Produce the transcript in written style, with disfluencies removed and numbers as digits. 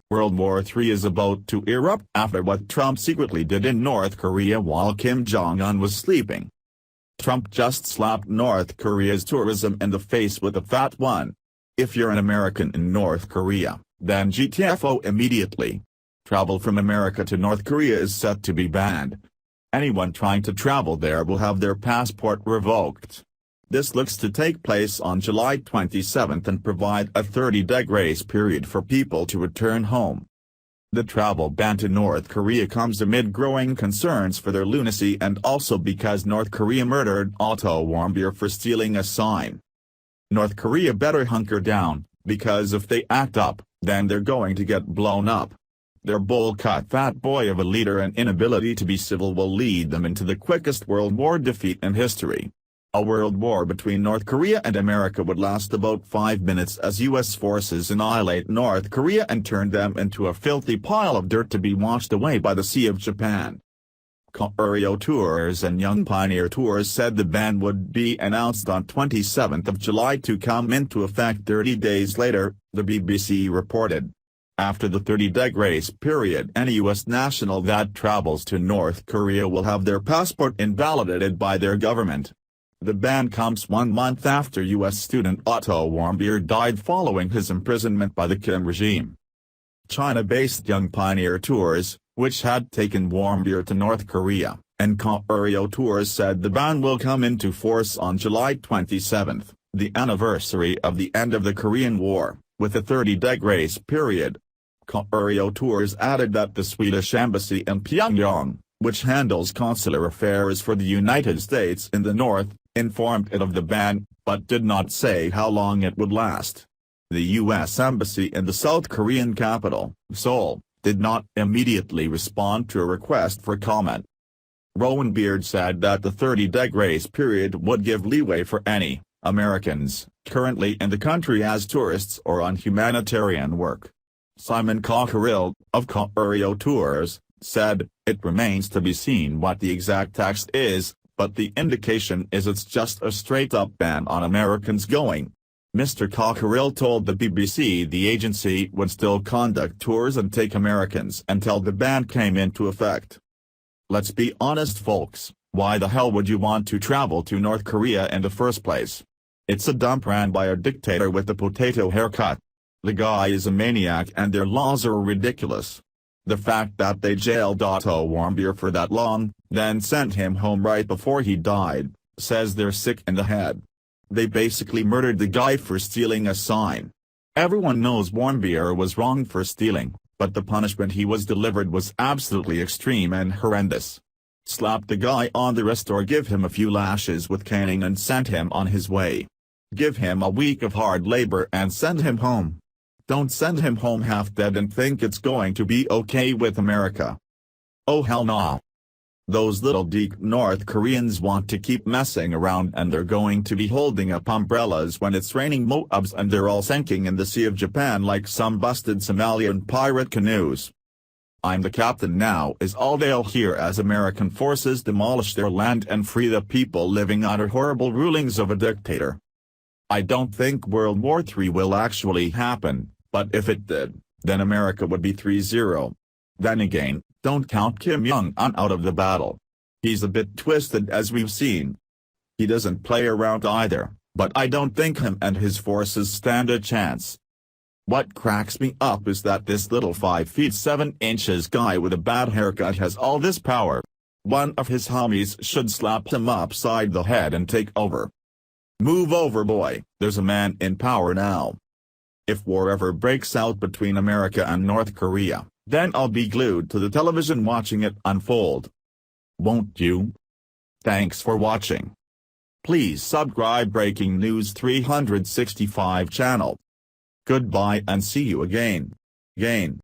World War III is about to erupt after what Trump secretly did in North Korea while Kim Jong-un was sleeping. Trump just slapped North Korea's tourism in the face with a fat one. If you're an American in North Korea, then GTFO immediately. Travel from America to North Korea is set to be banned. Anyone trying to travel there will have their passport revoked. This looks to take place on July 27 and provide a 30-day grace period for people to return home. The travel ban to North Korea comes amid growing concerns for their lunacy and also because North Korea murdered Otto Warmbier for stealing a sign. North Korea better hunker down, because if they act up, then they're going to get blown up. Their bowl-cut fat boy of a leader and inability to be civil will lead them into the quickest World War defeat in history. A world war between North Korea and America would last about 5 minutes as U.S. forces annihilate North Korea and turn them into a filthy pile of dirt to be washed away by the Sea of Japan. Erupt Tours and Young Pioneer Tours said the ban would be announced on 27 July to come into effect 30 days later, the BBC reported. After the 30-day grace period, any U.S. national that travels to North Korea will have their passport invalidated by their government. The ban comes 1 month after U.S. student Otto Warmbier died following his imprisonment by the Kim regime. China-based Young Pioneer Tours, which had taken Warmbier to North Korea, and Erupt Tours said the ban will come into force on July 27, the anniversary of the end of the Korean War, with a 30-day grace period. Erupt Tours added that the Swedish embassy in Pyongyang, which handles consular affairs for the United States in the north, informed it of the ban, but did not say how long it would last. The U.S. Embassy in the South Korean capital, Seoul, did not immediately respond to a request for comment. Rowan Beard said that the 30-day grace period would give leeway for any Americans currently in the country as tourists or on humanitarian work. Simon Cockerill, of Erupt Tours, said, "It remains to be seen what the exact text is, but the indication is it's just a straight-up ban on Americans going." Mr. Cockerill told the BBC the agency would still conduct tours and take Americans until the ban came into effect. Let's be honest folks, why the hell would you want to travel to North Korea in the first place? It's a dump ran by a dictator with a potato haircut. The guy is a maniac and their laws are ridiculous. The fact that they jailed Otto Warmbier for that long, then sent him home right before he died, says they're sick in the head. They basically murdered the guy for stealing a sign. Everyone knows Warmbier was wrong for stealing, but the punishment he was delivered was absolutely extreme and horrendous. Slap the guy on the wrist or give him a few lashes with caning and send him on his way. Give him a week of hard labor and send him home. Don't send him home half dead and think it's going to be okay with America. Oh hell nah. Those little deek North Koreans want to keep messing around and they're going to be holding up umbrellas when it's raining Moabs and they're all sinking in the Sea of Japan like some busted Somalian pirate canoes. "I'm the captain now" is all they'll hear as American forces demolish their land and free the people living under horrible rulings of a dictator. I don't think World War III will actually happen, but if it did, then America would be 3-0. Then again, don't count Kim Jong-un out of the battle. He's a bit twisted as we've seen. He doesn't play around either, but I don't think him and his forces stand a chance. What cracks me up is that this little 5 feet 7 inches guy with a bad haircut has all this power. One of his homies should slap him upside the head and take over. Move over boy, there's a man in power now. If war ever breaks out between America and North Korea, then I'll be glued to the television watching it unfold. Won't you? Thanks for watching. Please subscribe Breaking News 365 channel. Goodbye and see you again.